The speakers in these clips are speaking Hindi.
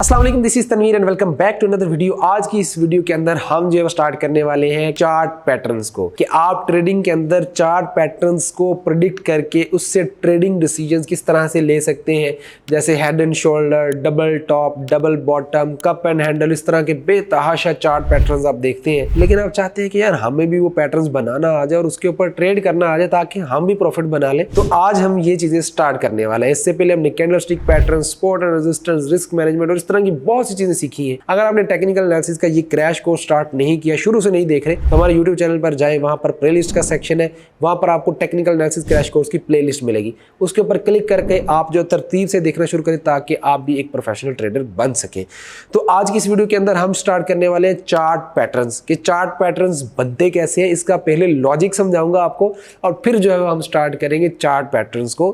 अस्सलाम वालेकुम, this is Tanveer and welcome back to another video. आज की इस वीडियो के अंदर हम जो है स्टार्ट करने वाले हैं चार्ट पैटर्न्स को, कि आप ट्रेडिंग के अंदर चार्ट पैटर्न्स को प्रिडिक्ट करके उससे ट्रेडिंग डिसीजंस किस तरह से ले सकते हैं। जैसे head and shoulder, double top, double bottom, cup and handle, इस तरह के बेतहाशा चार्ट पैटर्न्स आप देखते हैं, लेकिन आप चाहते हैं कि यार हमें भी वो पैटर्न्स बनाना आ जाए और उसके ऊपर ट्रेड करना आ जाए ताकि हम भी प्रॉफिट बना लें। तो आज हम ये चीजें स्टार्ट करने वाले हैं। इससे पहले हमने candlestick pattern, support and resistance, risk management और इस तरह की बहुत सी चीजें सीखी हैं। अगर आपने टेक्निकल एनालिसिस का ये क्रैश कोर्स स्टार्ट नहीं किया, शुरू से नहीं देख रहे, तो हमारे यूट्यूब चैनल पर जाए, वहां पर प्लेलिस्ट का सेक्शन है, वहां पर आपको टेक्निकल एनालिसिस क्रैश कोर्स की प्लेलिस्ट मिलेगी। उसके ऊपर क्लिक करके आप जो तरतीब से देखना शुरू करें ताकि आप भी एक प्रोफेशनल ट्रेडर बन सके। तो आज की इस वीडियो के अंदर हम स्टार्ट करने वाले हैं चार्ट पैटर्न्स, कि चार्ट पैटर्न्स बनते कैसे हैं, इसका पहले लॉजिक समझाऊंगा आपको, और फिर जो है हम स्टार्ट करेंगे चार्ट पैटर्न्स को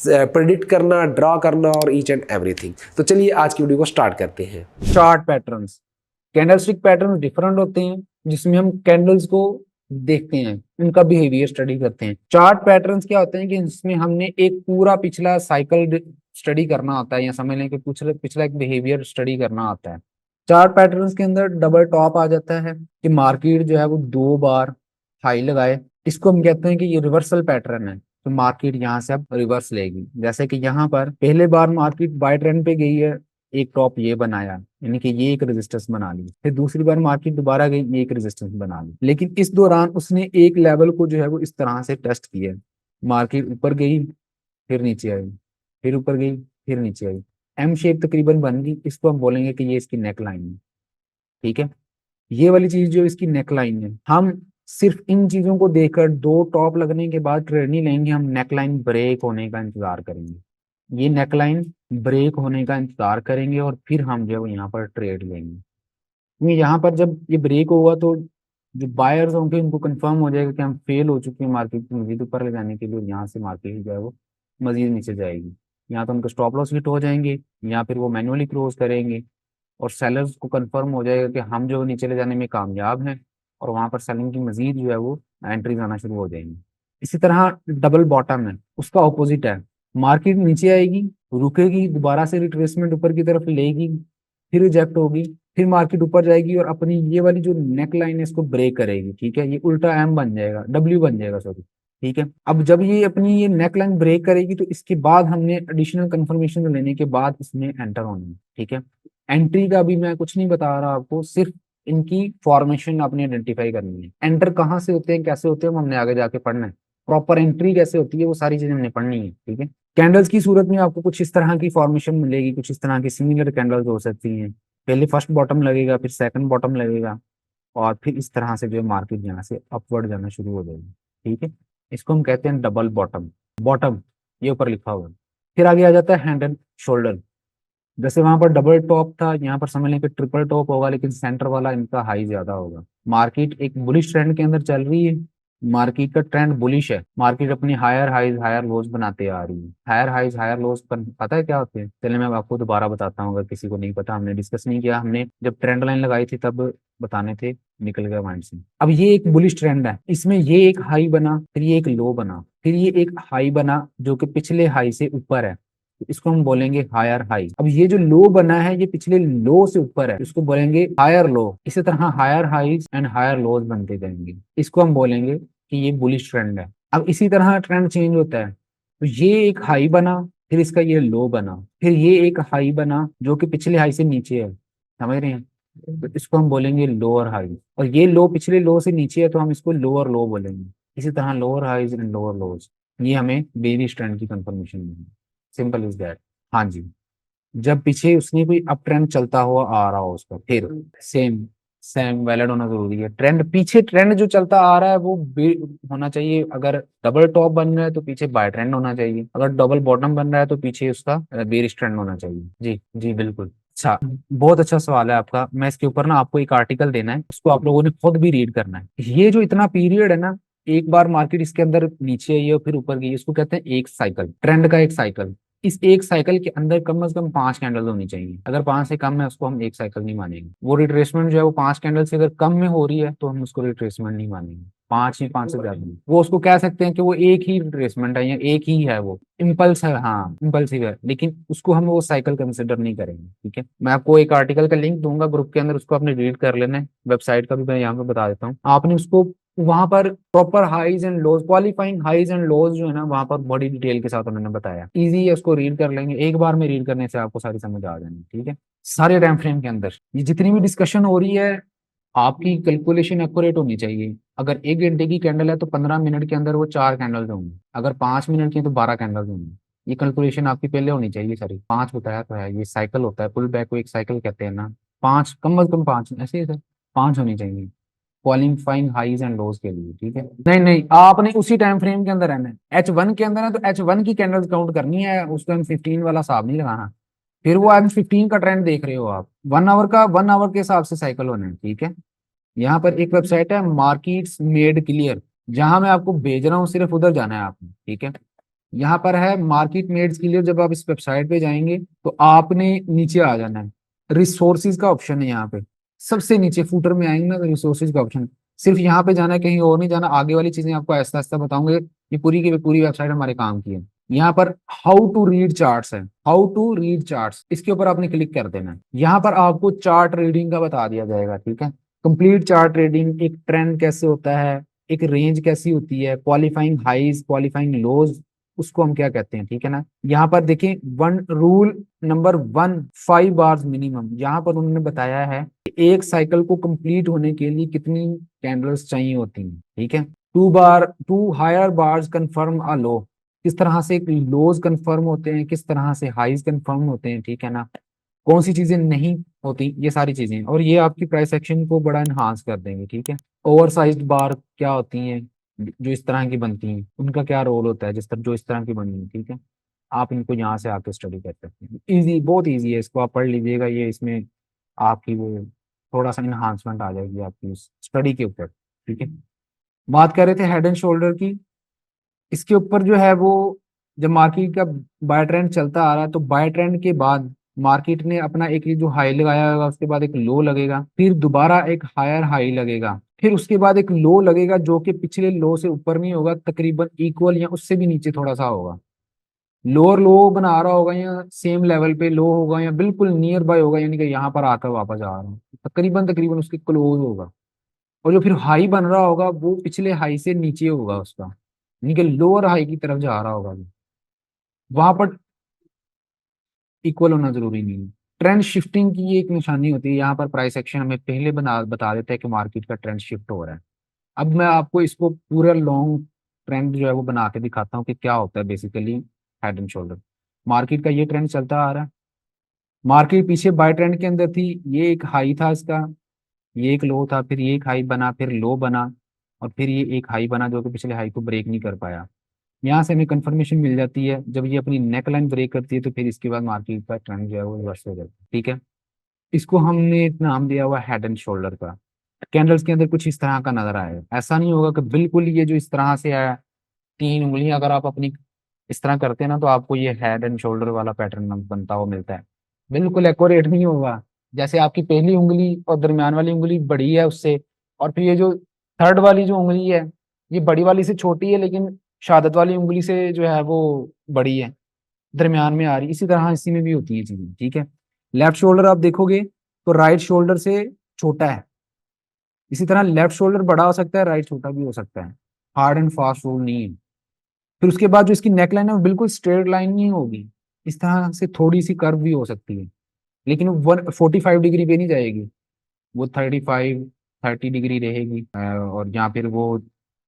प्रेडिक्ट करना, ड्रा करना और ईच एंड एवरीथिंग। तो चलिए आज की वीडियो को स्टार्ट करते हैं। Chart patterns, candlestick pattern different होते हैं जिसमें हम कैंडल्स को देखते हैं, उनका बिहेवियर स्टडी करते हैं। चार्ट पैटर्न्स क्या होते हैं कि इसमें हमने एक पूरा पिछला साइकिल स्टडी करना होता है, या समझ लें कि पिछला एक बिहेवियर स्टडी करना होता है। चार्ट पैटर्न्स के अंदर डबल टॉप आ जाता है कि मार्केट जो है वो 2 बार हाई लगाए, इसको हम कहते हैं कि ये रिवर्सल पैटर्न है। तो मार्केट यहाँ से अब रिवर्स लेगी, जैसे कि यहाँ पर पहले बार मार्केट बाय ट्रेंड पे गई है, एक टॉप ये बनाया, यानी कि ये एक रेजिस्टेंस बना ली। फिर दूसरी बार मार्केट दोबारा गई, ये एक रेजिस्टेंस बना ली, लेकिन इस दौरान उसने एक लेवल को जो है वो इस तरह से टेस्ट किया। मार्केट ऊपर गई, फिर नीचे आई, फिर ऊपर गई, फिर नीचे आई, एम शेप तकरीबन बन गई। इसको हम बोलेंगे कि ये इसकी नेक लाइन है। ठीक है, ये वाली चीज जो इसकी नेक लाइन है, हम सिर्फ इन चीजों को देखकर 2 टॉप लगने के बाद ट्रेड नहीं लेंगे, हम नेक लाइन ब्रेक होने का इंतजार करेंगे। ये नेकलाइन ब्रेक होने का इंतजार करेंगे और फिर हम जो है यहाँ पर ट्रेड लेंगे। क्योंकि यहाँ पर जब ये ब्रेक होगा तो जो बायर्स होंगे उनको कंफर्म हो जाएगा कि हम फेल हो चुके हैं मार्केट को मजीद ऊपर ले जाने के लिए। यहाँ से मार्केट जो है वो मजीद नीचे जाएगी, यहाँ तो उनके स्टॉप लॉस हिट हो जाएंगे, या फिर वो मैनुअली क्लोज करेंगे और सेलर्स को कंफर्म हो जाएगा कि हम जो नीचे ले जाने में कामयाब हैं, और वहां पर सेलिंग की मजीद जो है वो एंट्रीज आना शुरू हो जाएंगी। इसी तरह डबल बॉटम है, उसका ऑपोजिट है। मार्केट नीचे आएगी, रुकेगी, दोबारा से रिट्रेसमेंट ऊपर की तरफ लेगी, फिर रिजेक्ट होगी, फिर मार्केट ऊपर जाएगी और अपनी ये वाली जो नेक लाइन है इसको ब्रेक करेगी। ठीक है, ये उल्टा एम बन जाएगा, डब्ल्यू बन जाएगा, सॉरी। ठीक है, अब जब ये अपनी ये नेक लाइन ब्रेक करेगी तो इसके बाद हमने एडिशनल कंफर्मेशन लेने के बाद इसमें एंटर होना है। ठीक है, एंट्री का भी मैं कुछ नहीं बता रहा आपको, सिर्फ इनकी फॉर्मेशन आपने आइडेंटिफाई करनी है। एंटर कहाँ से होते हैं, कैसे होते हैं, वो हमने आगे जाके पढ़ना है। प्रॉपर एंट्री कैसे होती है, वो सारी चीजें हमने पढ़नी है। ठीक है, कैंडल्स की सूरत में आपको कुछ इस तरह की फॉर्मेशन मिलेगी, कुछ इस तरह की सिमिलर कैंडल्स हो सकती हैं। पहले फर्स्ट बॉटम लगेगा, फिर सेकंड बॉटम लगेगा, और फिर इस तरह से जो है मार्केट यहाँ से अपवर्ड जाना शुरू हो जाएगी। ठीक है, इसको हम कहते हैं डबल बॉटम। बॉटम ये ऊपर लिखा हुआ है। फिर आगे आ जाता है हैंड एंड शोल्डर। जैसे वहां पर डबल टॉप था, यहाँ पर समझ लें कि ट्रिपल टॉप होगा, लेकिन सेंटर वाला इनका हाई ज्यादा होगा। मार्केट एक बुलिश ट्रेंड के अंदर चल रही है, मार्केट का ट्रेंड बुलिश है। मार्केट अपनी हायर हाइज हायर लोज बनाते आ रही है। हायर हाइज हायर लोज पर पता है क्या होते हैं? चलिए मैं आपको दोबारा बताता हूँ, अगर किसी को नहीं पता, हमने डिस्कस नहीं किया, हमने जब ट्रेंड लाइन लगाई थी तब बताने थे, निकल गया माइंड से। अब ये एक बुलिश ट्रेंड है, इसमें ये एक हाई बना, फिर ये एक लो बना, फिर ये एक हाई बना जो कि पिछले हाई से ऊपर है, तो इसको हम बोलेंगे हायर हाई। अब ये जो लो बना है ये पिछले लो से ऊपर है, इसको बोलेंगे हायर लो। इसी तरह higher highs and higher lows बनते जाएंगे, इसको हम बोलेंगे कि ये बुलिश ट्रेंड है। अब इसी तरह ट्रेंड चेंज होता है, तो ये एक हाई बना, फिर इसका ये लो बना, फिर ये एक हाई बना जो कि पिछले हाई से नीचे है, समझ रहे हैं? तो इसको हम बोलेंगे लोअर हाई, और ये लो पिछले लो से नीचे है तो हम इसको लोअर लो बोलेंगे। इसी तरह lower highs and lower lows, ये हमें बेरिश ट्रेंड की कंफर्मेशन मिलेगी। Simple is that. हाँ जी, जब पीछे उसने कोई अप ट्रेंड चलता हुआ आ रहा हो उसका, फिर सेम सेम वैलिड होना जरूरी है। ट्रेंड पीछे ट्रेंड जो चलता आ रहा है वो होना चाहिए। अगर डबल टॉप बन रहा है तो पीछे बाय ट्रेंड होना चाहिए, अगर डबल बॉटम बन रहा है तो पीछे उसका बेरिश ट्रेंड होना चाहिए। जी जी बिल्कुल। अच्छा, बहुत अच्छा सवाल है आपका। मैं इसके ऊपर ना आपको एक आर्टिकल देना है, उसको आप लोगों ने खुद भी रीड करना है। ये जो इतना पीरियड है ना, एक बार मार्केट इसके अंदर नीचे आई है फिर ऊपर गई, इसको कहते हैं एक साइकिल, ट्रेंड का एक साइकिल। इस एक साइकिल के अंदर कम से कम 5 कैंडल होनी चाहिए। अगर 5 से कम है उसको हम एक साइकिल नहीं मानेंगे। वो रिट्रेसमेंट जो है वो 5 कैंडल से अगर कम में हो रही है तो हम उसको रिट्रेसमेंट नहीं मानेंगे। 5 ही 5 से ज्यादा नहीं। वो उसको कह सकते हैं कि वो एक ही रिट्रेसमेंट है या एक ही है, वो इम्पल्स है, हाँ इम्पल्सिव है, लेकिन उसको हम वो साइकिल कंसिडर नहीं करेंगे। ठीक है, मैं आपको एक आर्टिकल का लिंक दूंगा ग्रुप के अंदर, उसको आपने रीड कर लेना है। वेबसाइट का भी मैं यहाँ पे बता देता हूँ, आपने उसको वहां पर proper highs and lows, qualifying highs and lows जो है ना, वहां पर बड़ी डिटेल के साथ उन्होंने बताया। इजी है, उसको रीड कर लेंगे, एक बार में रीड करने से आपको सारी समझ आ जानी। ठीक है, सारे टाइम फ्रेम के अंदर ये जितनी भी डिस्कशन हो रही है, आपकी कैलकुलेशन एक्यूरेट होनी चाहिए। अगर 1 घंटे की कैंडल है तो 15 मिनट के अंदर वो 4 कैंडल्स होंगी, अगर 5 मिनट की है तो 12 कैंडल्स होंगी। ये कैलकुलेशन आपकी पहले होनी चाहिए सारी। 5 बताया तो है, ये साइकिल होता है, पुल बैक को एक साइकिल कहते हैं ना। 5 कम से कम 5 ऐसे ही सर, 5 होनी चाहिए क्वालिफाइंग हाइज एंड लोज के लिए। ठीक है, नहीं नहीं, आपने उसी टाइम फ्रेम के अंदर रहना है। H1 के अंदर है तो H1 की कैंडल्स काउंट करनी है, उसको M15 वाला हिसाब नहीं लगाना। फिर वो M15 का ट्रेंड देख रहे हो आप, 1 आवर का, 1 आवर के हिसाब से साइकिल होना है। ठीक है, यहाँ पर एक वेबसाइट है मार्केट्स मेड क्लियर, जहां मैं आपको भेज रहा हूँ, सिर्फ उधर जाना है आपने। ठीक है, यहाँ पर है मार्केट मेड क्लियर, जब आप इस वेबसाइट पे जाएंगे तो आपने नीचे आ जाना है, रिसोर्सिस का ऑप्शन है यहाँ पे, सबसे नीचे फूटर में आएंगे ना तो रिसोर्सेज का ऑप्शन, सिर्फ यहाँ पे जाना है, कहीं और नहीं जाना। आगे वाली चीजें आपको आहिस्ता आहिस्ता बताऊंगे, ये पूरी की पूरी वेबसाइट हमारे काम की है। यहाँ पर हाउ टू रीड चार्ट्स है, हाउ टू रीड चार्ट्स, इसके ऊपर आपने क्लिक कर देना है। यहाँ पर आपको चार्ट रीडिंग का बता दिया जाएगा। ठीक है, कंप्लीट चार्ट रीडिंग, एक ट्रेंड कैसे होता है, एक रेंज कैसी होती है, क्वालिफाइंग हाइज क्वालिफाइंग लोज, उसको हम क्या कहते हैं। ठीक है ना, यहाँ पर देखें, one rule number 1, 5 bars minimum, यहाँ पर उन्होंने बताया है कि एक साइकिल को कंप्लीट होने के लिए कितनी कैंडल्स चाहिए होती हैं। ठीक है, 2 हायर बार्स कंफर्म अ लो, किस तरह से लोज कंफर्म होते हैं, किस तरह से हाइज कंफर्म होते हैं। ठीक है ना, कौन सी चीजें नहीं होती, ये सारी चीजें, और ये आपकी प्राइस एक्शन को बड़ा इन्हांस कर देंगे। ठीक है, ओवर साइज्ड बार क्या होती हैं, जो इस तरह की बनती हैं, उनका क्या रोल होता है, जिस तरह जो इस तरह की बनी है। ठीक है, आप इनको यहाँ से आके स्टडी कर सकते हैं, इजी, बहुत इजी है, इसको आप पढ़ लीजिएगा, ये इसमें आपकी वो थोड़ा सा इन्हांसमेंट आ जाएगी आपकी स्टडी के ऊपर। ठीक है, बात कर रहे थे हेड एंड शोल्डर की, इसके ऊपर जो है वो, जब मार्केट का बाय ट्रेंड चलता आ रहा है तो बाय ट्रेंड के बाद मार्केट ने अपना एक जो हाई लगाया होगा, उसके बाद एक लो लगेगा, फिर दोबारा एक हायर हाई लगेगा, फिर उसके बाद एक लो लगेगा जो कि पिछले लो से ऊपर नहीं होगा, तकरीबन इक्वल या उससे भी नीचे थोड़ा सा होगा। लोअर लो बना रहा होगा या सेम लेवल पे लो होगा या बिल्कुल नियर बाय होगा, यानी कि यहाँ पर आकर वापस आ रहा है, तकरीबन तकरीबन उसके क्लोज होगा। और जो फिर हाई बन रहा होगा वो पिछले हाई से नीचे होगा उसका, यानी कि लोअर हाई की तरफ जा रहा होगा, वहां पर इक्वल होना जरूरी नहीं है। ट्रेंड शिफ्टिंग की ये एक निशानी होती है, यहाँ पर प्राइस एक्शन हमें पहले बता देता है कि मार्केट का ट्रेंड शिफ्ट हो रहा है। अब मैं आपको इसको पूरा लॉन्ग ट्रेंड जो है वो बना के दिखाता हूँ कि क्या होता है basically head and shoulder. Market का ये ट्रेंड चलता आ रहा है, मार्केट पीछे बाय ट्रेंड के अंदर थी, ये एक हाई था इसका, ये एक लो था, फिर ये एक हाई बना, फिर लो बना, और फिर ये एक हाई बना जो कि पिछले हाई को ब्रेक नहीं कर पाया। यहाँ से हमें कंफर्मेशन मिल जाती है, जब ये अपनी नेक लाइन ब्रेक करती है तो फिर इसके बाद मार्केट का ट्रेंड जो है वो रिवर्स हो जाता है। ठीक है, इसको हमने एक नाम दिया हुआ हेड एंड शोल्डर का। कैंडल्स के अंदर कुछ इस तरह का नजर आएगा, ऐसा नहीं होगा कि बिल्कुल ये जो इस तरह से है, 3 उंगलियां अगर आप अपनी इस तरह करते हैं ना तो आपको ये हेड एंड शोल्डर वाला पैटर्न बनता हुआ मिलता है, बिल्कुल एक्यूरेट नहीं होगा। जैसे आपकी पहली उंगली और दरमियान वाली उंगली बड़ी है उससे, और फिर ये जो थर्ड वाली जो उंगली है, ये बड़ी वाली से छोटी है लेकिन शहादत वाली उंगली से जो है वो बड़ी है, दरमियान में आ रही, इसी तरह इसी में भी होती है चीजें। ठीक है, लेफ्ट शोल्डर आप देखोगे तो राइट शोल्डर से छोटा है, इसी तरह लेफ्ट शोल्डर बड़ा हो सकता है, राइट छोटा भी हो सकता है, हार्ड एंड फास्ट रूल नहीं है। फिर उसके बाद जो इसकी नेक लाइन है वो बिल्कुल स्ट्रेट लाइन नहीं होगी, इस तरह से थोड़ी सी कर्व भी हो सकती है, लेकिन वो 45 डिग्री पे नहीं जाएगी, वो 30 डिग्री रहेगी, और या फिर वो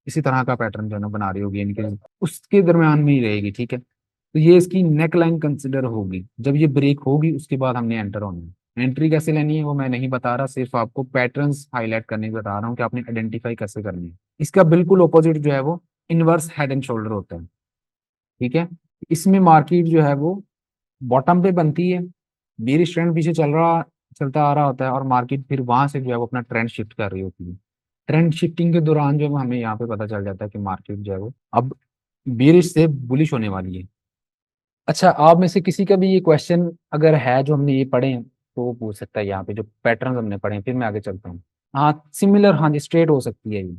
इसी तरह का पैटर्न जो है ना बना रही होगी, यानी कि उसके दरमियान में ही रहेगी। ठीक है, तो ये इसकी नेक लाइन कंसिडर होगी, जब ये ब्रेक होगी उसके बाद हमने एंटर होना है। एंट्री कैसे लेनी है वो मैं नहीं बता रहा, सिर्फ आपको पैटर्न्स हाईलाइट करने के बता रहा हूँ कि आपने आइडेंटिफाई कैसे करनी है। इसका बिल्कुल ऑपोजिट जो है वो इनवर्स हेड एंड शोल्डर होता है। ठीक है, इसमें मार्केट जो है वो बॉटम पे बनती है, बेरिश ट्रेंड पीछे चलता आ रहा होता है, और मार्केट फिर वहां से जो है वो अपना ट्रेंड शिफ्ट कर रही होती है। ट्रेंड शिफ्टिंग के दौरान जो है वो हमें यहाँ पे पता चल जाता है कि मार्केट जो है वो अब बेरिश से बुलिश होने वाली है। अच्छा, आप में से किसी का भी ये क्वेश्चन अगर है जो हमने ये पढ़े हैं तो वो पूछ सकता है, यहाँ पे जो पैटर्न हमने पढ़े हैं, फिर मैं आगे चलता हूँ। हाँ सिमिलर, हाँ जी, स्ट्रेट हो सकती है ये।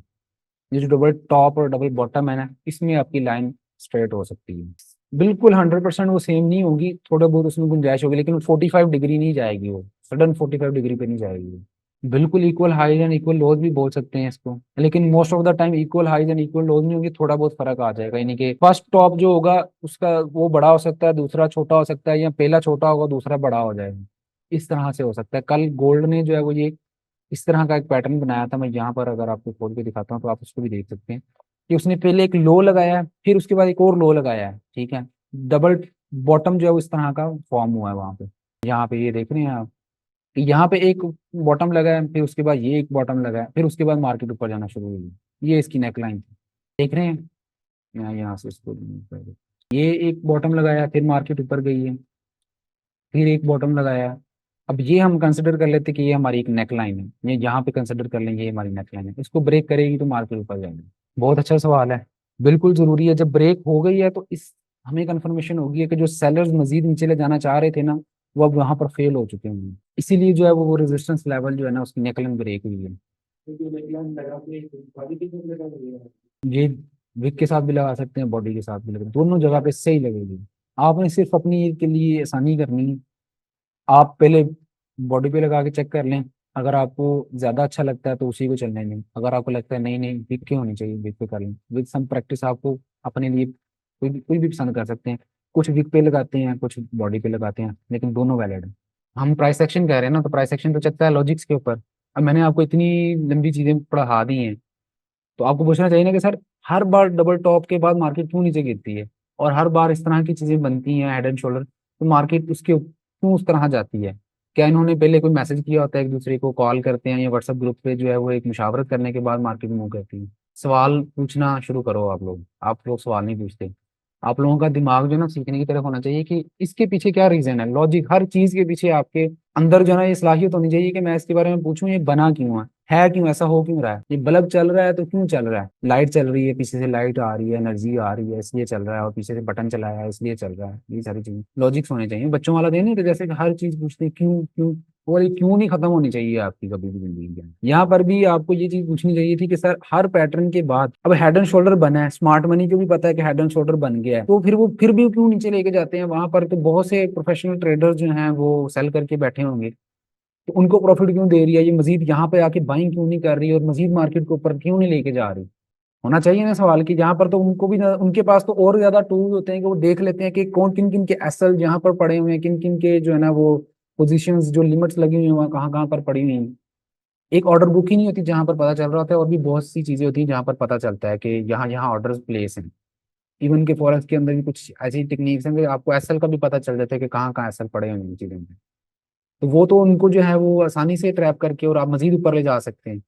ये जो डबल टॉप और डबल बॉटम है ना, इसमें आपकी लाइन स्ट्रेट हो सकती है। बिल्कुल 100% वो सेम नहीं होगी, थोड़ा बहुत उसमें गुंजाइश होगी, लेकिन 45 डिग्री नहीं जाएगी वो, सडन 45 डिग्री पे नहीं जाएगी वो। बिल्कुल equal highs and equal lows भी बोल सकते हैं इसको, लेकिन most of the time equal highs and equal lows नहीं होगी, थोड़ा बहुत फर्क आ जाएगा। यानी कि फर्स्ट टॉप जो होगा उसका वो बड़ा हो सकता है, दूसरा छोटा हो सकता है, या पहला छोटा होगा दूसरा बड़ा हो जाएगा। इस तरह से हो सकता है। कल गोल्ड ने जो है वो ये इस तरह का एक पैटर्न बनाया था। मैं यहाँ पर अगर आपको खोल के दिखाता हूँ तो आप उसको भी देख सकते हैं कि उसने पहले एक लो लगाया है, फिर उसके बाद एक और लो लगाया है, ठीक है। डबल बॉटम जो है वो इस तरह का फॉर्म हुआ है वहां पे। यहाँ पे ये देख रहे हैं आप कि यहाँ पे एक बॉटम लगा है, फिर उसके बाद ये एक बॉटम लगा है, फिर उसके बाद मार्केट ऊपर जाना शुरू हुई। ये इसकी नेकलाइन थी, देख रहे हैं। यहाँ से इसको ये एक बॉटम लगाया, फिर मार्केट ऊपर गई है, फिर एक बॉटम लगाया। अब ये हम कंसिडर कर लेते कि ये हमारी एक नेकलाइन है, ये यहाँ पे कंसिडर कर लेंगे ये हमारी नेकलाइन है। इसको ब्रेक करेगी तो मार्केट ऊपर जाएगी। बहुत अच्छा सवाल है। बिल्कुल जरूरी है, जब ब्रेक हो गई है तो इस हमें कंफर्मेशन होगी है कि जो सेलर्स मजीद नीचे ले जाना चाह रहे थे ना, वो अब वहां पर फेल हो चुके होंगे। इसीलिए जो है वो रेजिस्टेंस लेवल जो है ना उसकी नेकलाइन ब्रेक हुई है। ये विक के साथ भी लगा सकते हैं, बॉडी के साथ भी लगा, दोनों जगह पे सही लगेगी। आपने सिर्फ अपनी ईद के लिए आसानी करनी है। आप पहले बॉडी पे लगा के चेक कर लें, अगर आपको ज्यादा अच्छा लगता है तो उसी को चलने दें। अगर आपको लगता है नहीं नहीं विक क्यों होनी चाहिए, विक पे कर लें। विद सम प्रैक्टिस आपको अपने लिए कोई भी पसंद कर सकते हैं। कुछ विक पे लगाते हैं, कुछ बॉडी पे लगाते हैं, लेकिन दोनों वैलिड है। हम प्राइस सेक्शन कह रहे हैं ना, तो प्राइस सेक्शन तो चलता है लॉजिक्स के ऊपर। अब मैंने आपको इतनी लंबी चीजें पढ़ा दी हैं, तो आपको पूछना चाहिए ना कि सर हर बार डबल टॉप के बाद मार्केट क्यों नीचे गिरती है, और हर बार इस तरह की चीजें बनती हैं हेड एंड शोल्डर, तो मार्केट उसके क्यों उस तरह जाती है। क्या इन्होंने पहले कोई मैसेज किया होता है, एक दूसरे को कॉल करते हैं या व्हाट्सएप ग्रुप पे जो है वो एक मुशावरत करने के बाद मार्केट मूव करती है। सवाल पूछना शुरू करो आप लोग सवाल नहीं पूछते। आप लोगों का दिमाग जो है ना सीखने की तरफ होना चाहिए कि इसके पीछे क्या रीजन है, लॉजिक हर चीज के पीछे आपके अंदर जो है ना ये सलाहियत होनी चाहिए कि मैं इसके बारे में पूछूं ये बना क्यों है क्यों, ऐसा हो क्यों रहा है, ये बल्ब चल रहा है तो क्यों चल रहा है, लाइट चल रही है पीछे से, लाइट आ रही है, एनर्जी आ रही है इसलिए चल रहा है, और पीछे से बटन चलाया है इसलिए चल रहा है। ये सारी चीजें लॉजिक्स होने चाहिए। बच्चों वाला देने तो जैसे कि हर चीज पूछते हैं क्यों क्यों, वो वाली क्यों नहीं खत्म होनी चाहिए आपकी कभी भी जिंदगी में। यहाँ पर भी आपको ये चीज पूछनी चाहिए थी कि सर हर पैटर्न के बाद अब हेड एंड शोल्डर बना है, स्मार्ट मनी को भी पता है कि हेड एंड शोल्डर बन गया है, तो फिर वो फिर भी क्यों नीचे लेके जाते हैं। वहां पर तो बहुत से प्रोफेशनल ट्रेडर जो हैं वो सेल करके बैठे होंगे, तो उनको प्रॉफिट क्यों दे रही है, ये मजीद यहाँ पे आके बाइंग क्यों नहीं कर रही और मजीद मार्केट को ऊपर क्यों नहीं लेके जा रही। होना चाहिए ना सवाल की। जहाँ पर तो उनको भी उनके पास तो और ज्यादा टूल्स होते हैं कि वो देख लेते हैं कि कौन किन किन के एसएल जहाँ पर पड़े हुए हैं, किन किन के जो है ना वो पोजीशंस जो लिमिट्स लगी हुई हैं वहाँ कहाँ कहाँ पर पड़ी हुई हैं। एक ऑर्डर बुक ही नहीं होती जहाँ पर पता चल रहा होता है, और भी बहुत सी चीजें होती हैं जहाँ पर पता चलता है कि यहाँ यहाँ ऑर्डर प्लेस हैं। इवन के फॉरेक्स के अंदर भी कुछ ऐसी टेक्निक्स हैं कि आपको एसएल का भी पता चल जाता है कि कहाँ कहाँ एसएल पड़े हुए हैं चीजों में। तो वो तो उनको जो है वो आसानी से ट्रैप करके और आप मजीद ऊपर ले जा सकते हैं।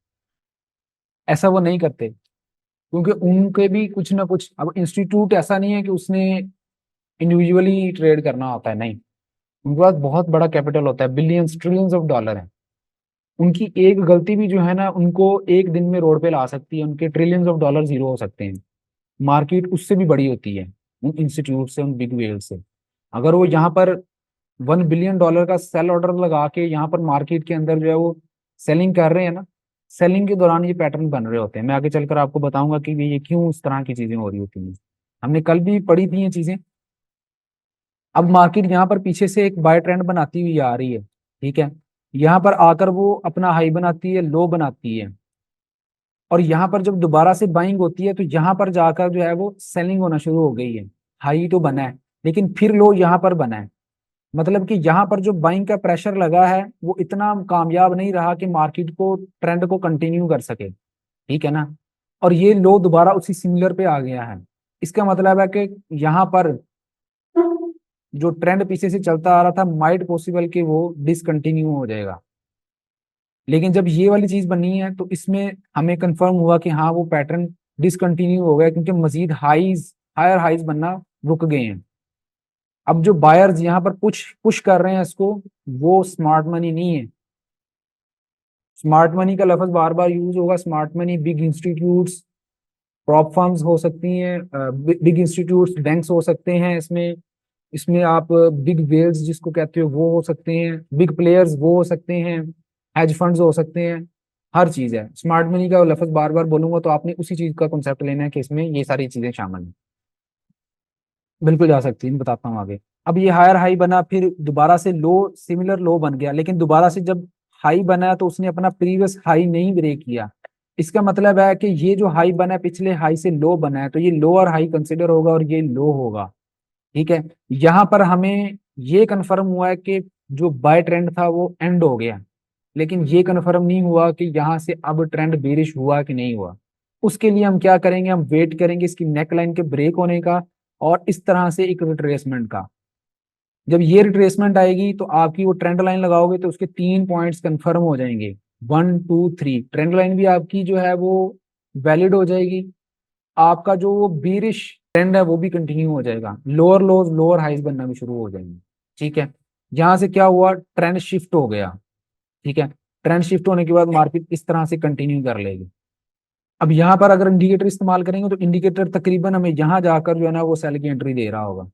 ऐसा वो नहीं करते, क्योंकि उनके भी कुछ ना कुछ, अब इंस्टीट्यूट ऐसा नहीं है कि उसने इंडिविजुअली ट्रेड करना होता है, नहीं। उनके पास बहुत बड़ा कैपिटल होता है, बिलियंस ट्रिलियंस ऑफ डॉलर है। उनकी एक गलती भी जो है ना उनको एक दिन में रोड पे ला सकती है, उनके ट्रिलियंस ऑफ डॉलर जीरो हो सकते हैं। मार्केट उससे भी बड़ी होती है उन इंस्टीट्यूट से, उन बिग वेल से। अगर वो यहाँ पर $1 बिलियन का सेल ऑर्डर लगा के यहाँ पर मार्केट के अंदर जो है वो सेलिंग कर रहे हैं ना, सेलिंग के दौरान ये पैटर्न बन रहे होते हैं। मैं आगे चलकर आपको बताऊंगा कि ये क्यों इस तरह की चीजें हो रही होती हैं। हमने कल भी पढ़ी थी ये चीजें। अब मार्केट यहाँ पर पीछे से एक बाय ट्रेंड बनाती हुई आ रही है, ठीक है। यहाँ पर आकर वो अपना हाई बनाती है, लो बनाती है, और यहाँ पर जब दोबारा से बाइंग होती है तो यहाँ पर जाकर जो है वो सेलिंग होना शुरू हो गई है। हाई तो बना है लेकिन फिर लो यहाँ पर बना है, मतलब कि यहाँ पर जो बाइंग का प्रेशर लगा है वो इतना कामयाब नहीं रहा कि मार्केट को ट्रेंड को कंटिन्यू कर सके, ठीक है ना। और ये लो दोबारा उसी सिमिलर पे आ गया है। इसका मतलब है कि यहाँ पर जो ट्रेंड पीछे से चलता आ रहा था माइट पॉसिबल कि वो डिसकंटिन्यू हो जाएगा। लेकिन जब ये वाली चीज बनी है तो इसमें हमें कंफर्म हुआ कि हाँ वो पैटर्न डिसकंटिन्यू हो गया, क्योंकि मजीद हाईज हायर हाईज बनना रुक गए हैं। अब जो बायर्स यहाँ पर पुश पुश कर रहे हैं इसको, वो स्मार्ट मनी नहीं है। स्मार्ट मनी का लफ्ज बार बार यूज होगा। Smart money big institutes, prop firms हो सकती हैं, बिग इंस्टीट्यूट्स बैंक्स हो सकते हैं इसमें। इसमें आप बिग वेल्स जिसको कहते हो वो हो सकते हैं, बिग प्लेयर्स वो हो सकते हैं, हेज फंड्स हो सकते हैं। हर चीज है। स्मार्ट मनी का लफ्ज बार बार बोलूंगा तो आपने उसी चीज का कॉन्सेप्ट लेना है कि इसमें ये सारी चीजें शामिल हैं। बिल्कुल जा सकती है, मैं बताता हूँ आगे। अब ये हायर हाई बना, फिर दोबारा से लो, सिमिलर लो बन गया, लेकिन दोबारा से जब हाई बना तो उसने अपना प्रीवियस हाई नहीं ब्रेक किया। इसका मतलब है कि ये जो हाई बना है पिछले हाई से लो बना है, तो ये लोअर हाई कंसिडर होगा और ये लो होगा। ठीक है। यहाँ पर हमें ये कंफर्म हुआ है कि जो बाय ट्रेंड था वो एंड हो गया, लेकिन ये कंफर्म नहीं हुआ कि यहाँ से अब ट्रेंड बेरिश हुआ कि नहीं हुआ। उसके लिए हम क्या करेंगे, हम वेट करेंगे इसकी नेक लाइन के ब्रेक होने का और इस तरह से एक रिट्रेसमेंट का। जब ये रिट्रेसमेंट आएगी तो आपकी वो ट्रेंड लाइन लगाओगे तो उसके 3 पॉइंट्स कंफर्म हो जाएंगे, 1 2 3। ट्रेंड लाइन भी आपकी जो है वो वैलिड हो जाएगी, आपका जो वो बीरिश ट्रेंड है वो भी कंटिन्यू हो जाएगा, लोअर लोज लोअर हाइज बनना भी शुरू हो जाएंगे। ठीक है। यहाँ से क्या हुआ, ट्रेंड शिफ्ट हो गया। ठीक है। ट्रेंड शिफ्ट होने के बाद मार्केट इस तरह से कंटिन्यू कर लेगी। अब यहाँ पर अगर इंडिकेटर इस्तेमाल करेंगे तो इंडिकेटर तकरीबन हमें यहाँ जाकर जो है ना वो सेल की एंट्री दे रहा होगा।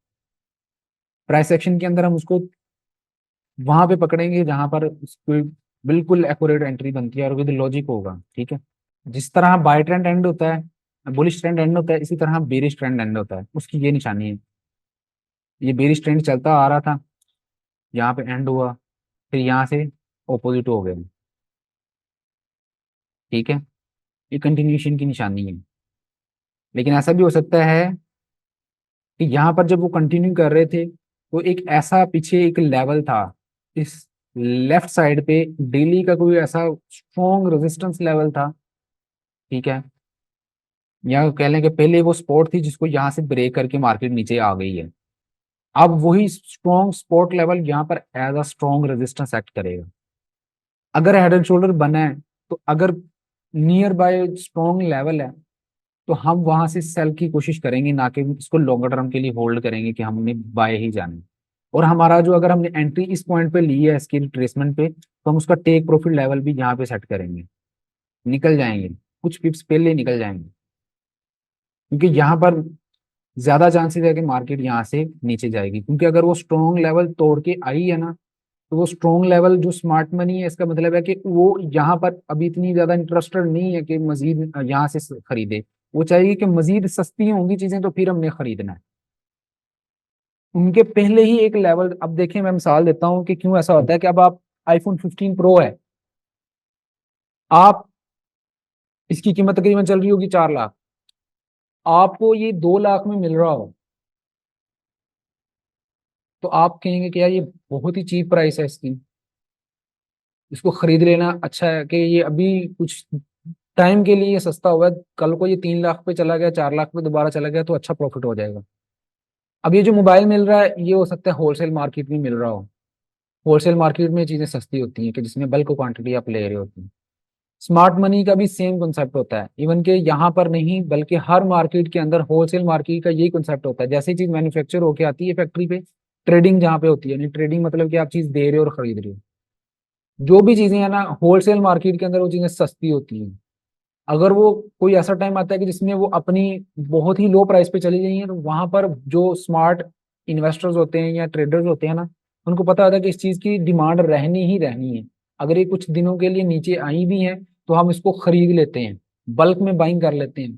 प्राइस एक्शन के अंदर हम उसको वहां पे पकड़ेंगे जहां पर उसको बिल्कुल एक्यूरेट एंट्री बनती है और विद लॉजिक होगा। ठीक है। जिस तरह बाय ट्रेंड एंड होता है, बुलिश ट्रेंड एंड होता है, इसी तरह बेरिश ट्रेंड एंड होता है, उसकी ये निशानी है। ये बेरिश ट्रेंड चलता आ रहा था, यहाँ पे एंड हुआ, फिर यहाँ से ऑपोजिट हो गया। ठीक है। ये कंटिन्यूशन की निशानी है। लेकिन ऐसा भी हो सकता है कि यहाँ पर जब वो कंटिन्यू कर रहे थे तो एक ऐसा पीछे एक लेवल था इस लेफ्ट साइड पे, डेली का कोई ऐसा स्ट्रॉन्ग रेजिस्टेंस लेवल था। ठीक है। या कह लें कि पहले वो स्पॉट थी जिसको यहाँ से ब्रेक करके मार्केट नीचे आ गई है। अब वही स्ट्रॉन्ग स्पॉट लेवल यहाँ पर as a strong resistance act करेगा। अगर हेड एंड शोल्डर बना है तो अगर नियर बाय स्ट्रॉन्ग लेवल है तो हम वहां से सेल की कोशिश करेंगे, ना कि इसको लॉन्गर टर्म के लिए होल्ड करेंगे कि हमने बाय ही जाना है। और हमारा जो अगर हमने एंट्री इस पॉइंट पे ली है इसकी रिट्रेसमेंट पे, तो हम उसका टेक प्रॉफिट लेवल भी यहाँ पे सेट करेंगे, निकल जाएंगे, कुछ पिप्स पहले निकल जाएंगे, क्योंकि यहाँ पर ज्यादा चांसेस है कि मार्केट यहाँ से नीचे जाएगी। क्योंकि अगर वो स्ट्रॉन्ग लेवल तोड़ के आई है ना, तो वो स्ट्रॉन्ग लेवल जो स्मार्ट मनी है, इसका मतलब है कि वो यहाँ पर अभी इतनी ज्यादा इंटरेस्टेड नहीं है कि मजीद यहाँ से खरीदे। वो चाहेगी कि मजीद सस्ती होंगी चीजें तो फिर हमने खरीदना है। उनके पहले ही एक लेवल, अब देखिए मैं मिसाल देता हूँ कि क्यों ऐसा होता है कि अब आप आईफोन 15 प्रो है, आप इसकी कीमत तकरीबन चल रही होगी 4 लाख, आपको ये 2 लाख में मिल रहा हो, तो आप कहेंगे कि यार ये बहुत ही चीप प्राइस है इसकी, इसको खरीद लेना अच्छा है कि ये अभी कुछ टाइम के लिए ये सस्ता हुआ है, कल को ये 3 लाख पे चला गया, 4 लाख पे दोबारा चला गया तो अच्छा प्रॉफिट हो जाएगा। अब ये जो मोबाइल मिल रहा है ये हो सकता है होलसेल मार्केट में मिल रहा हो। होलसेल मार्केट में चीजें सस्ती होती हैं कि जिसमें बल्क क्वांटिटी आप ले रहे होते हैं। स्मार्ट मनी का भी सेम कॉन्सेप्ट होता है, इवन के यहाँ पर नहीं बल्कि हर मार्केट के अंदर होलसेल मार्केट का यही कॉन्सेप्ट होता है। जैसे चीज मैन्युफैक्चर होके आती है फैक्ट्री पे, ट्रेडिंग जहाँ पे होती है, यानी ट्रेडिंग मतलब कि आप चीज दे रहे हो और खरीद रहे हो। जो भी चीजें है ना होलसेल मार्केट के अंदर वो चीजें सस्ती होती हैं। अगर वो कोई ऐसा टाइम आता है कि जिसमें वो अपनी बहुत ही लो प्राइस पे चली गई है, तो वहां पर जो स्मार्ट इन्वेस्टर्स होते हैं या ट्रेडर्स होते हैं ना, उनको पता होता है कि इस चीज की डिमांड रहनी ही रहनी है। अगर ये कुछ दिनों के लिए नीचे आई भी है तो हम इसको खरीद लेते हैं, बल्क में बाइंग कर लेते हैं,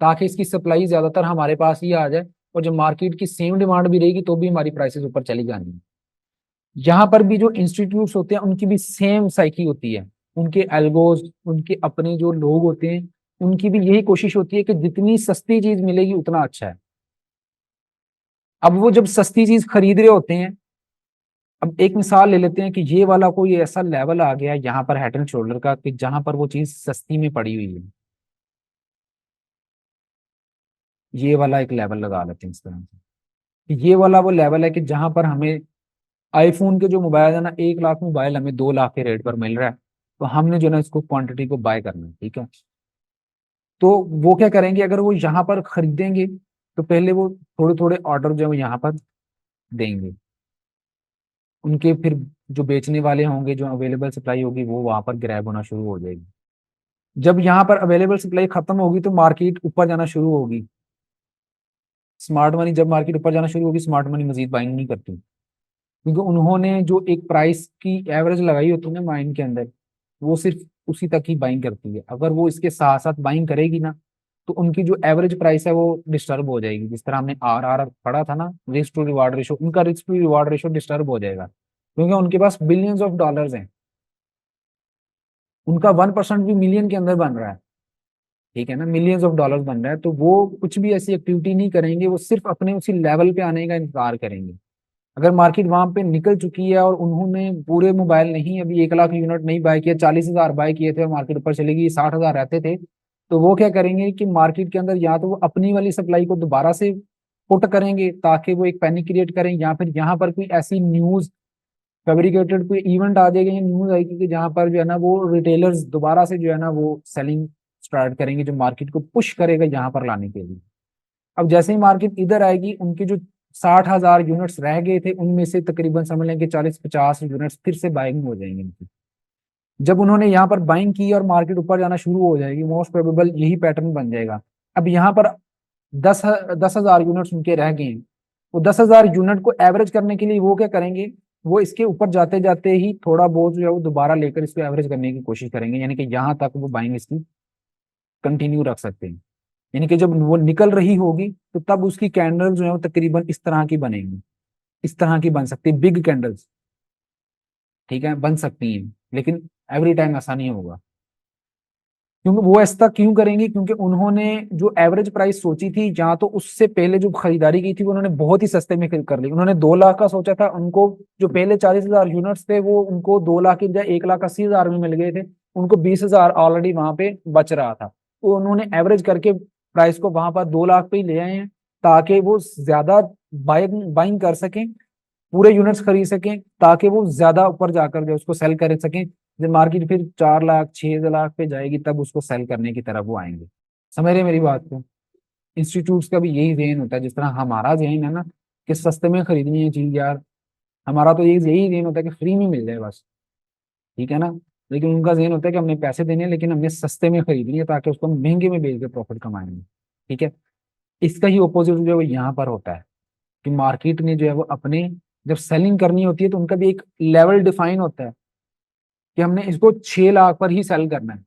ताकि इसकी सप्लाई ज्यादातर हमारे पास ही आ जाए। और जब मार्केट की सेम डिमांड भी रहेगी तो भी हमारी प्राइसेस ऊपर चली जानी है। यहाँ पर भी जो इंस्टीट्यूट्स होते हैं उनकी भी सेम साइकी होती है, उनके एल्गोज, उनके अपने जो लोग होते हैं, उनकी भी यही कोशिश होती है कि जितनी सस्ती चीज मिलेगी उतना अच्छा है। अब वो जब सस्ती चीज खरीद रहे होते हैं, अब एक मिसाल ले लेते हैं कि ये वाला कोई ऐसा लेवल आ गया यहाँ पर हेड एंड शोल्डर का कि जहां पर वो चीज सस्ती में पड़ी हुई है। ये वाला एक लेवल लगा लेते हैं इस तरह से कि ये वाला वो लेवल है कि जहां पर हमें आईफोन के जो मोबाइल है ना, 1 लाख मोबाइल हमें 2 लाख के रेट पर मिल रहा है, तो हमने जो है ना इसको क्वांटिटी को बाय करना है। ठीक है। तो वो क्या करेंगे, अगर वो यहाँ पर खरीदेंगे तो पहले वो थोड़े थोड़े ऑर्डर जो है वो यहाँ पर देंगे, उनके फिर जो बेचने वाले होंगे, जो अवेलेबल सप्लाई होगी वो वहां पर ग्रैब होना शुरू हो जाएगी। जब यहाँ पर अवेलेबल सप्लाई खत्म होगी तो मार्केट ऊपर जाना शुरू होगी। स्मार्ट मनी जब मार्केट ऊपर जाना शुरू होगी, स्मार्ट मनी मजीद बाइंग नहीं करती, क्योंकि उन्होंने जो एक प्राइस की एवरेज लगाई होती है ना माइंड के अंदर, वो सिर्फ उसी तक ही बाइंग करती है। अगर वो इसके साथ साथ बाइंग करेगी ना, तो उनकी जो एवरेज प्राइस है वो डिस्टर्ब हो जाएगी। जिस तरह हमने आर पढ़ा था ना, रिस्क टू रिवार्ड रेशो, उनका risk to reward ratio disturb हो जाएगा, क्योंकि उनके पास बिलियंस ऑफ डॉलर्स हैं, उनका 1% भी मिलियन के अंदर बन रहा है, ठीक है ना, मिलियंस ऑफ डॉलर्स बन रहा है। तो वो कुछ भी ऐसी एक्टिविटी नहीं करेंगे, वो सिर्फ अपने उसी लेवल पे आने का इंतजार करेंगे। अगर मार्केट वहां पे निकल चुकी है और उन्होंने पूरे मोबाइल नहीं, अभी 1 लाख यूनिट नहीं बाय किया, 40,000 बाय किए थे और मार्केट ऊपर चली गई, 60,000 रहते थे, तो वो क्या करेंगे कि मार्केट के अंदर या तो वो अपनी वाली सप्लाई को दोबारा से पुट करेंगे ताकि वो एक पैनिक क्रिएट करें, या फिर यहाँ पर कोई ऐसी न्यूज फैब्रिकेटेड कोई इवेंट आ जाएगा या न्यूज आएगी कि जहां पर जो है ना वो रिटेलर्स दोबारा से जो है ना वो सेलिंग स्टार्ट करेंगे, जो मार्केट को पुश करेगा यहाँ पर लाने के लिए। अब जैसे ही मार्केट इधर आएगी, उनके जो 60,000 यूनिट्स रह गए थे उनमें से तकरीबन समझ लें कि 40-50 यूनिट्स फिर से बाइंग हो जाएंगे इनकी। जब उन्होंने यहाँ पर बाइंग की और मार्केट ऊपर जाना शुरू हो जाएगी, मोस्ट प्रोबेबल यही पैटर्न बन जाएगा। अब यहाँ पर 10,000 यूनिट्स उनके रह गए हैं, वो 10,000 यूनिट को एवरेज करने के लिए वो क्या करेंगे, वो इसके ऊपर जाते जाते ही थोड़ा बहुत जो है वो दोबारा लेकर इसको एवरेज करने की कोशिश करेंगे, यानी कि यहाँ तक वो बाइंग इसकी कंटिन्यू रख सकते हैं। यानी कि जब वो निकल रही होगी तो तब उसकी कैंडल जो है वो तकरीबन इस तरह की बनेंगी, इस तरह की बन सकती है बिग कैंडल्स, ठीक है, बन सकती हैं, लेकिन एवरी टाइम ऐसा नहीं होगा। क्योंकि वो ऐसा क्यों करेंगे, क्योंकि उन्होंने जो एवरेज प्राइस सोची थी, या तो उससे पहले जो खरीदारी की थी वो उन्होंने बहुत ही सस्ते में कर ली। उन्होंने 2 लाख का सोचा था, उनको जो पहले 40,000 यूनिट्स थे वो उनको 2 लाख की बजाय 1,80,000 में मिल गए थे, उनको 20,000 ऑलरेडी वहां पे बच रहा था, तो उन्होंने एवरेज करके प्राइस को वहां पर 2 लाख पे ही ले आए हैं, ताकि वो ज्यादा बाइंग बाइंग कर सकें, पूरे यूनिट्स खरीद सकें, ताकि वो ज्यादा ऊपर जाकर जो उसको सेल कर सकें। जब मार्केट फिर 4 लाख 6 लाख पे जाएगी तब उसको सेल करने की तरफ वो आएंगे। समझ रहे मेरी बात को? इंस्टीट्यूट्स का भी यही जेन होता है, जिस तरह हमारा जेन है ना कि सस्ते में खरीदनी है चीज यार, हमारा तो यही जेन होता है कि फ्री में मिल जाए बस, ठीक है ना। लेकिन उनका जेन होता है कि हमने पैसे देने हैं लेकिन हमने सस्ते में खरीदनी है ताकि उसको हम महंगे में बेच के प्रॉफिट कमाएंगे, ठीक है। इसका ही ऑपोजिट जो है वो यहाँ पर होता है कि मार्केट ने जो है वो अपने जब सेलिंग करनी होती है तो उनका भी एक लेवल डिफाइन होता है कि हमने इसको 6 लाख पर ही सेल करना है,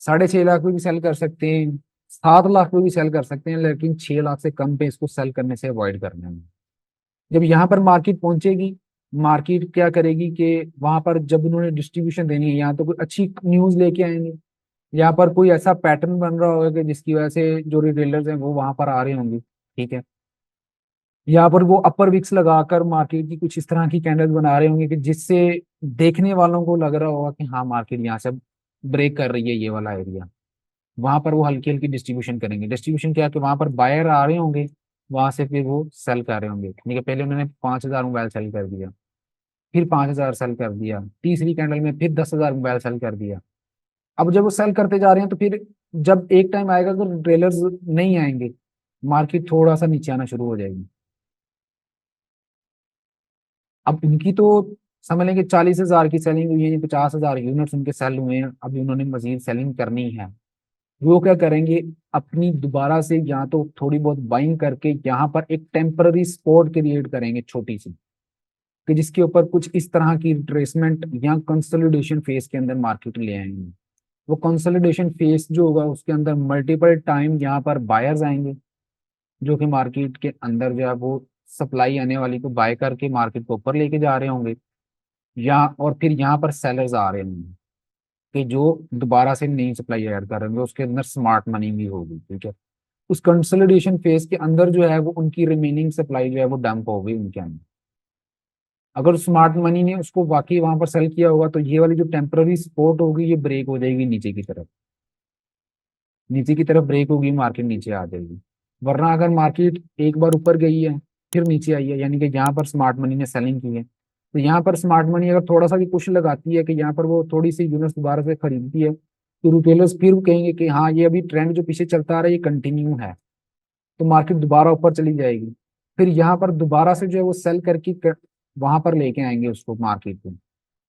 6.5 लाख पे भी सेल कर सकते हैं, 7 लाख पे भी सेल कर सकते हैं, लेकिन 6 लाख से कम पे इसको सेल करने से अवॉइड करना है। जब यहाँ पर मार्केट पहुंचेगी, मार्केट क्या करेगी कि वहां पर जब उन्होंने डिस्ट्रीब्यूशन देनी है, यहाँ तो कोई अच्छी न्यूज लेके आएंगे, यहाँ पर कोई ऐसा पैटर्न बन रहा होगा कि जिसकी वजह से जो रिटेलर्स हैं वो वहां पर आ रहे होंगे, ठीक है। यहाँ पर वो अपर विक्स लगाकर मार्केट की कुछ इस तरह की कैंडल्स बना रहे होंगे कि जिससे देखने वालों को लग रहा होगा कि हाँ मार्केट यहाँ से ब्रेक कर रही है ये वाला एरिया। वहां पर वो हल्की हल्की डिस्ट्रीब्यूशन करेंगे। डिस्ट्रीब्यूशन क्या है कि वहां पर बायर आ रहे होंगे, वहां से फिर वो सेल कर रहे होंगे, ठीक है। पहले उन्होंने 5,000 मोबाइल सेल कर दिया, फिर 5,000 सेल कर दिया, तीसरी कैंडल में फिर 10,000 मोबाइल सेल कर दिया। अब जब वो सेल करते जा रहे हैं तो फिर जब एक टाइम आएगा तो रिटेलर्स नहीं आएंगे, मार्केट थोड़ा सा नीचे आना शुरू हो जाएगी। अब उनकी तो समझ लें कि 40,000 की सेलिंग हुई है, 50,000 यूनिट्स उनके सेल हुए हैं, अभी उन्होंने मजीद सेलिंग करनी है। वो क्या करेंगे, अपनी दोबारा से या तो थोड़ी बहुत बाइंग करके यहाँ पर एक टेम्पररी स्पॉट क्रिएट करेंगे छोटी सी, कि जिसके ऊपर कुछ इस तरह की रिट्रेसमेंट या कंसोलिडेशन फेज के अंदर मार्केट ले आएंगे। वो कंसोलिडेशन फेज जो होगा उसके अंदर मल्टीपल टाइम यहाँ पर बायर्स आएंगे, जो कि मार्केट के अंदर जो है वो सप्लाई आने वाली को बाय करके मार्केट को ऊपर लेके जा रहे होंगे, या और फिर यहाँ पर सेलर्स आ रहे होंगे कि जो दोबारा से नई सप्लाई ऐड कर रहे होंगे, उसके अंदर स्मार्ट मनी भी होगी, ठीक है। उस कंसोलिडेशन फेज के अंदर जो है वो उनकी रिमेनिंग सप्लाई जो है वो डंप हो गई उनके अंदर। अगर स्मार्ट मनी ने उसको वाकई वहां पर सेल किया होगा तो ये वाली जो टेम्पररी सपोर्ट होगी ये ब्रेक हो जाएगी नीचे की तरफ, नीचे की तरफ ब्रेक होगी, मार्केट नीचे आ जाएगी। वरना अगर मार्केट एक बार ऊपर गई है फिर नीचे आई है, यानी कि यहाँ पर स्मार्ट मनी ने सेलिंग की है, तो यहाँ पर स्मार्ट मनी अगर थोड़ा सा भी पुश लगाती है कि यहाँ पर वो थोड़ी सी यूनिट्स दोबारा से खरीदती है, तो रिटेलर्स फिर कहेंगे कि हाँ ये अभी ट्रेंड जो पीछे चलता आ रहा है ये कंटिन्यू है, तो मार्केट दोबारा ऊपर चली जाएगी। फिर यहाँ पर दोबारा से जो है वो सेल करके वहां पर लेके आएंगे उसको मार्केट को,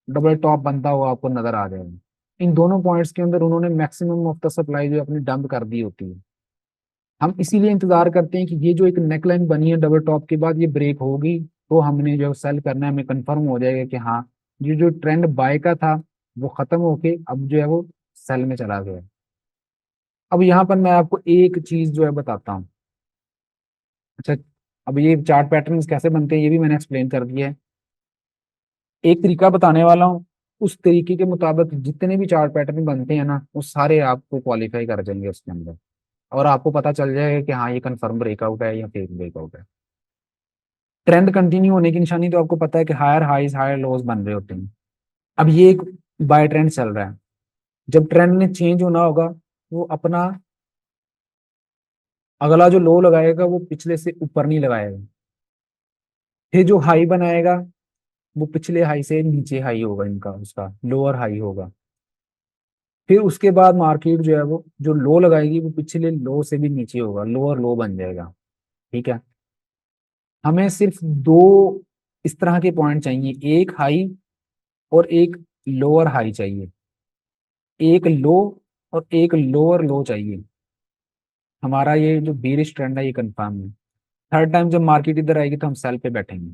डबल टॉप बनता हुआ आपको नजर आ जाएगा। इन दोनों पॉइंट्स के अंदर उन्होंने मैक्सिमम ऑफ द सप्लाई जो है अपनी डंप कर दी होती है। हम इसीलिए इंतजार करते हैं कि ये जो एक नेकलाइन बनी है डबल टॉप के बाद ये ब्रेक होगी, तो हमने जो सेल करना है, हमें कंफर्म हो जाएगा कि हाँ ये जो ट्रेंड बाय का था वो खत्म होके अब जो है वो सेल में चला गया। अब यहाँ पर मैं आपको एक चीज जो है बताता हूँ। अच्छा, अब ये चार्ट पैटर्न्स कैसे बनते हैं ये भी मैंने एक्सप्लेन कर दिया है। एक तरीका बताने वाला हूँ, उस तरीके के मुताबिक जितने भी चार्ट पैटर्न बनते हैं ना वो सारे आपको क्वालिफाई कर जाएंगे उसके अंदर, और आपको पता चल जाएगा कि हाँ ये कंफर्म ब्रेकआउट है या फेक ब्रेकआउट है। ट्रेंड कंटिन्यू होने की निशानी तो आपको पता है कि हायर हाइज हायर लोज बन रहे होते हैं। अब ये एक बाय ट्रेंड चल रहा है, जब ट्रेंड ने चेंज होना होगा वो अपना अगला जो लो लगाएगा वो पिछले से ऊपर नहीं लगाएगा, फिर जो हाई बनाएगा वो पिछले हाई से नीचे हाई होगा, इनका उसका लोअर हाई होगा। फिर उसके बाद मार्केट जो है वो जो लो लगाएगी वो पिछले लो से भी नीचे होगा, लोअर लो बन जाएगा। ठीक है, हमें सिर्फ दो इस तरह के पॉइंट चाहिए, एक हाई और एक लोअर हाई चाहिए, एक लो और एक लोअर लो चाहिए। हमारा ये जो बेरिश ट्रेंड है ये कंफर्म है। थर्ड टाइम जब मार्केट इधर आएगी तो हम सेल पे बैठेंगे।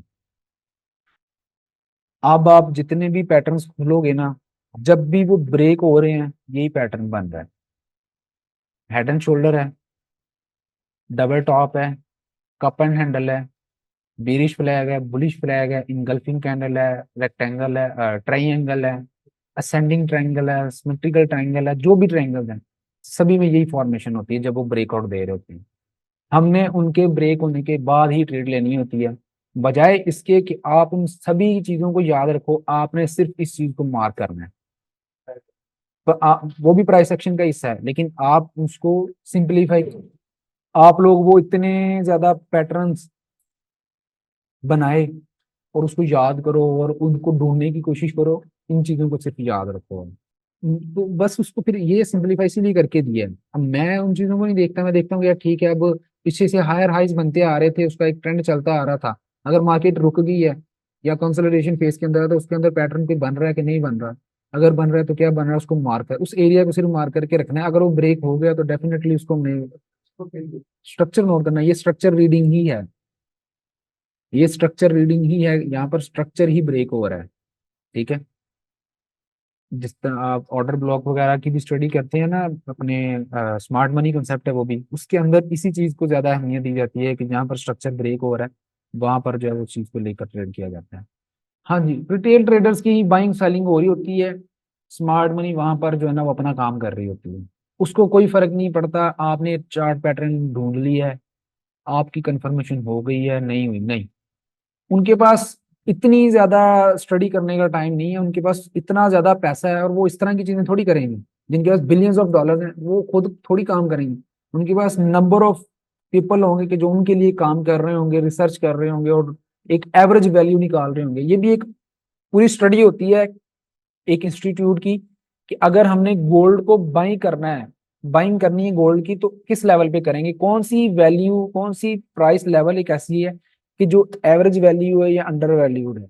अब आप जितने भी पैटर्न्स खोलोगे ना, जब भी वो ब्रेक हो रहे हैं यही पैटर्न बन रहा है। हेड एंड शोल्डर है, डबल टॉप है, कप एंड हैंडल है, बेरिश फ्लैग है, बुलिश फ्लैग है, इनगल्फिंग कैंडल है, रेक्टेंगल है, ट्राइंगल है, असेंडिंग ट्राइंगल है, सिमेट्रिकल ट्राइंगल है, जो भी ट्राइंगल है सभी में यही फॉर्मेशन होती है जब वो ब्रेकआउट दे रहे होते हैं। हमने उनके ब्रेक होने के बाद ही ट्रेड लेनी होती है, बजाय इसके कि आप उन सभी चीजों को याद रखो, आपने सिर्फ इस चीज को मार्क करना है। पर वो भी प्राइस एक्शन का हिस्सा है लेकिन आप उसको सिंप्लीफाई, आप लोग वो इतने ज्यादा पैटर्न्स बनाए और उसको याद करो और उनको ढूंढने की कोशिश करो, इन चीजों को सिर्फ याद रखो। तो बस उसको फिर ये सिंपलीफाई इसीलिए करके दिया है। अब मैं उन चीजों को नहीं देखता, मैं देखता हूँ यार ठीक है, अब पीछे से हायर हाइज बनते आ रहे थे, उसका एक ट्रेंड चलता आ रहा था, अगर मार्केट रुक गई है या कंसोलिडेशन फेज के अंदर है तो उसके अंदर पैटर्न कोई बन रहा है कि नहीं बन रहा, अगर बन रहा है तो क्या बन रहा है उसको मार्क कर, उस एरिया को सिर्फ मार्क करके रखना है। अगर वो ब्रेक हो गया तो डेफिनेटली उसको स्ट्रक्चर नोट करना है, ये स्ट्रक्चर रीडिंग ही है, ये स्ट्रक्चर रीडिंग ही है, यहाँ पर स्ट्रक्चर ही ब्रेक हो रहा है। ठीक है, जिस तरह आप ऑर्डर ब्लॉक वगैरह की भी स्टडी करते हैं ना, अपने स्मार्ट मनी कंसेप्ट है वो भी, उसके अंदर इसी चीज को ज्यादा अहमियत दी जाती है कि जहाँ पर स्ट्रक्चर ब्रेक हो रहा है वहां पर जो है उस चीज को लेकर ट्रेड किया जाता है। हाँ जी, रिटेल ट्रेडर्स की बाइंग सेलिंग हो रही होती है, स्मार्ट मनी वहां पर जो है ना वो अपना काम कर रही होती है, उसको कोई फर्क नहीं पड़ता आपने चार्ट पैटर्न ढूंढ लिया है, आपकी कंफर्मेशन हो गई है नहीं हुई, नहीं, उनके पास इतनी ज्यादा स्टडी करने का टाइम नहीं है, उनके पास इतना ज्यादा पैसा है और वो इस तरह की चीजें थोड़ी करेंगे। जिनके पास बिलियंस ऑफ डॉलर हैं वो खुद थोड़ी काम करेंगे, उनके पास नंबर ऑफ पीपल होंगे कि जो उनके लिए काम कर रहे होंगे, रिसर्च कर रहे होंगे और एक एवरेज वैल्यू निकाल रहे होंगे। ये भी एक पूरी स्टडी होती है एक इंस्टीट्यूट की, कि अगर हमने गोल्ड को बाई करना है, बाइंग करनी है गोल्ड की, तो किस लेवल पे करेंगे, कौन सी वैल्यू, कौन सी प्राइस लेवल एक ऐसी है कि जो एवरेज वैल्यू है या अंडर वैल्यूड है,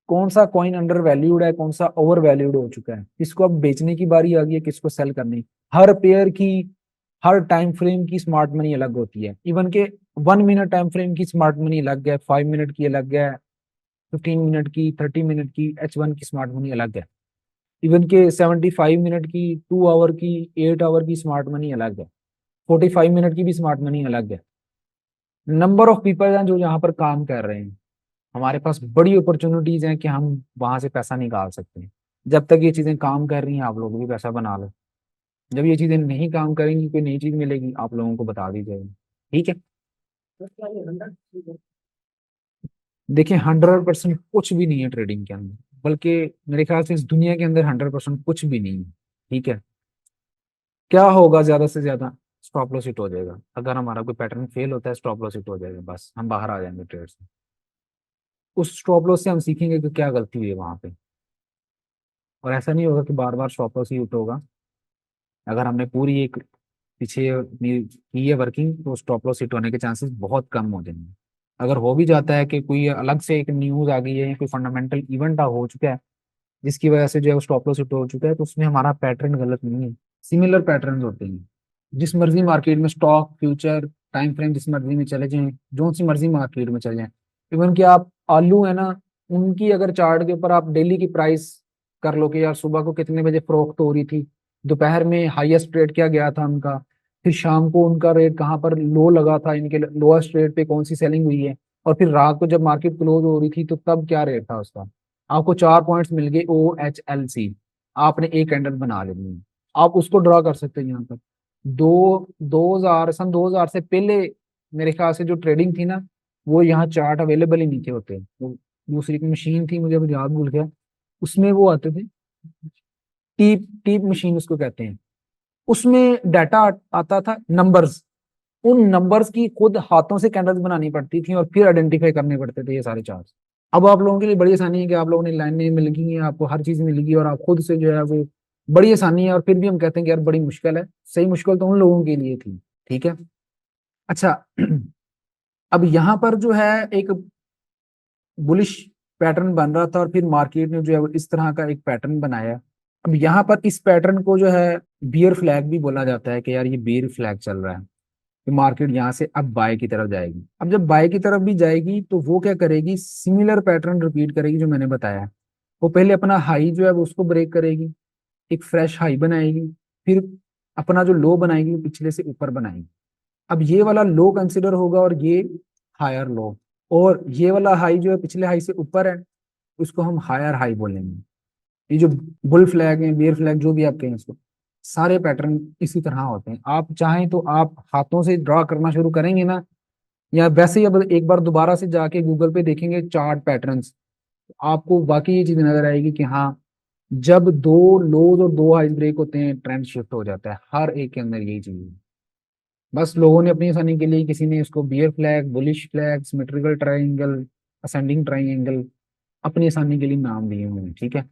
कौन सा कॉइन अंडर वैल्यूड है, कौन सा ओवर वैल्यूड हो चुका है, किसको अब बेचने की बारी आ गई है, किसको सेल करनी। हर पेयर की, हर टाइम फ्रेम की स्मार्ट मनी अलग होती है, इवन के 1 मिनट टाइम फ्रेम की स्मार्ट मनी अलग है, 5 मिनट की अलग है, 15 मिनट की, 30 मिनट की H1 की स्मार्ट मनी अलग है, इवन के 75 मिनट की, 2 आवर की, 8 आवर की स्मार्ट मनी अलग है, 45 मिनट की भी स्मार्ट मनी अलग है। नंबर ऑफ पीपल हैं जो यहाँ पर काम कर रहे हैं, हमारे पास बड़ी अपॉर्चुनिटीज हैं कि हम वहां से पैसा निकाल सकते हैं। जब तक ये चीजें काम कर रही हैं आप लोग भी पैसा बना लो, जब ये चीजें नहीं काम करेंगी कोई नई चीज मिलेगी आप लोगों को बता दी जाएगी। ठीक है, देखिए 100% कुछ भी नहीं है ट्रेडिंग के अंदर, बल्कि मेरे ख्याल से इस दुनिया के अंदर 100% कुछ भी नहीं है। ठीक है, क्या होगा ज्यादा से ज्यादा स्टॉप लॉस हिट हो जाएगा, अगर हमारा कोई पैटर्न फेल होता है स्टॉप लॉस हिट हो जाएगा, बस हम बाहर आ जाएंगे ट्रेड से। उस स्टॉप लॉस से हम सीखेंगे कि क्या गलती हुई है वहां पे, और ऐसा नहीं होगा कि बार बार स्टॉप लॉस ही हिट होगा। अगर हमने पूरी एक पीछे की है वर्किंग तो स्टॉप लॉस हिट होने के चांसेस बहुत कम हो जाएंगे। अगर हो भी जाता है कि कोई अलग से एक न्यूज आ गई है या कोई फंडामेंटल इवेंट हो चुका है जिसकी वजह से जो है स्टॉप लॉस हिट हो चुका है, तो उसमें हमारा पैटर्न गलत नहीं है, सिमिलर पैटर्न होते हैं। जिस मर्जी मार्केट में स्टॉक फ्यूचर टाइम फ्रेम जिस मर्जी में चले जाएं, जो सी मर्जी मार्केट में चले जाएं, इवन कि आप आलू है ना, उनकी अगर चार्ट के ऊपर आप डेली की प्राइस कर लो कि यार सुबह को कितने बजे फरोख्त हो रही थी, दोपहर में हाईएस्ट रेट क्या गया था उनका, फिर शाम को उनका रेट कहाँ पर लो लगा था, इनके लोएस्ट रेट पे कौन सी सेलिंग हुई है, और फिर रात को जब मार्केट क्लोज हो रही थी तो तब क्या रेट था उसका। आपको 4 पॉइंट्स मिल गए OHLC, आपने एक कैंडल बना लेनी है, आप उसको ड्रा कर सकते हैं यहाँ पर। 2000 से पहले मेरे ख्याल से जो ट्रेडिंग थी ना, वो यहाँ चार्ट अवेलेबल ही नहीं थे होते, वो दूसरी एक मशीन थी, मुझे अभी याद भूल गया, उसमें वो आते थे, टीप टीप मशीन उसको कहते हैं, उसमें डाटा आता था, नंबर्स, उन नंबर्स की खुद हाथों से कैंडल्स बनानी पड़ती थी और फिर आइडेंटिफाई करने पड़ते थे ये सारे चार्ट्स। अब आप लोगों के लिए बड़ी आसानी है कि आप लोगों ने लाइनें मिल गई हैं, आपको हर चीज मिलेगी और आप खुद से जो है वो, बड़ी आसानी है। और फिर भी हम कहते हैं कि यार बड़ी मुश्किल है, सही मुश्किल तो उन लोगों के लिए थी, ठीक है। अच्छा अब यहाँ पर जो है एक बुलिश पैटर्न बन रहा था और फिर मार्केट ने जो है वो इस तरह का एक पैटर्न बनाया। अब यहाँ पर इस पैटर्न को जो है बियर फ्लैग भी बोला जाता है कि यार ये बियर फ्लैग चल रहा है, कि मार्केट यहाँ से अब बाय की तरफ जाएगी। अब जब बाय की तरफ भी जाएगी तो वो क्या करेगी, सिमिलर पैटर्न रिपीट करेगी जो मैंने बताया। वो पहले अपना हाई जो है वो उसको ब्रेक करेगी, एक फ्रेश हाई बनाएगी, फिर अपना जो लो बनाएगी वो पिछले से ऊपर बनाएगी। अब ये वाला लो कंसिडर होगा और ये हायर लो, और ये वाला हाई जो है पिछले हाई से ऊपर है, उसको हम हायर हाई बोलेंगे। ये जो बुल फ्लैग है, बियर फ्लैग, जो भी आप कहें इसको, सारे पैटर्न इसी तरह होते हैं। आप चाहें तो आप हाथों से ड्रॉ करना शुरू करेंगे ना, या वैसे ही अब एक बार दोबारा से जाके गूगल पे देखेंगे चार्ट पैटर्न्स, आपको वाकई ये चीज नजर आएगी कि हाँ, जब दो लोज और दो हाई ब्रेक होते हैं ट्रेंड शिफ्ट हो जाता है, हर एक के अंदर यही चीज है। बस लोगों ने अपनी आसानी के लिए, किसी ने इसको bear flag, bullish flag, symmetrical triangle, ascending triangle, अपनी आसानी के लिए नाम दिए हुए हैं, ठीक है।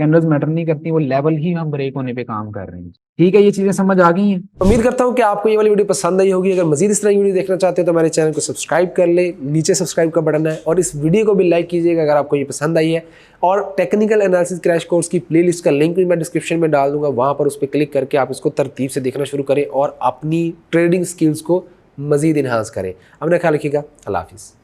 कैंडल्स मैटर नहीं करती, वो लेवल ही हम ब्रेक होने पे काम कर रहे हैं, ठीक है। ये चीजें समझ आ गई हैं। उम्मीद करता हूं कि आपको ये वाली वीडियो पसंद आई होगी। अगर मजीद इस तरह की वीडियो देखना चाहते हैं तो हमारे चैनल को सब्सक्राइब कर ले, नीचे सब्सक्राइब का बटन है, और इस वीडियो को भी लाइक कीजिएगा अगर आपको ये पसंद आई है। और टेक्निकल एनालिसिस क्रैश कोर्स की प्लेलिस्ट का लिंक भी मैं डिस्क्रिप्शन में डाल दूंगा, वहां पर उस पर क्लिक करके आप इसको तरतीब से देखना शुरू करें और अपनी ट्रेडिंग स्किल्स को मजीद इन्हांस करें। अपना ख्याल रखिएगा। अल्लाह हाफिज़।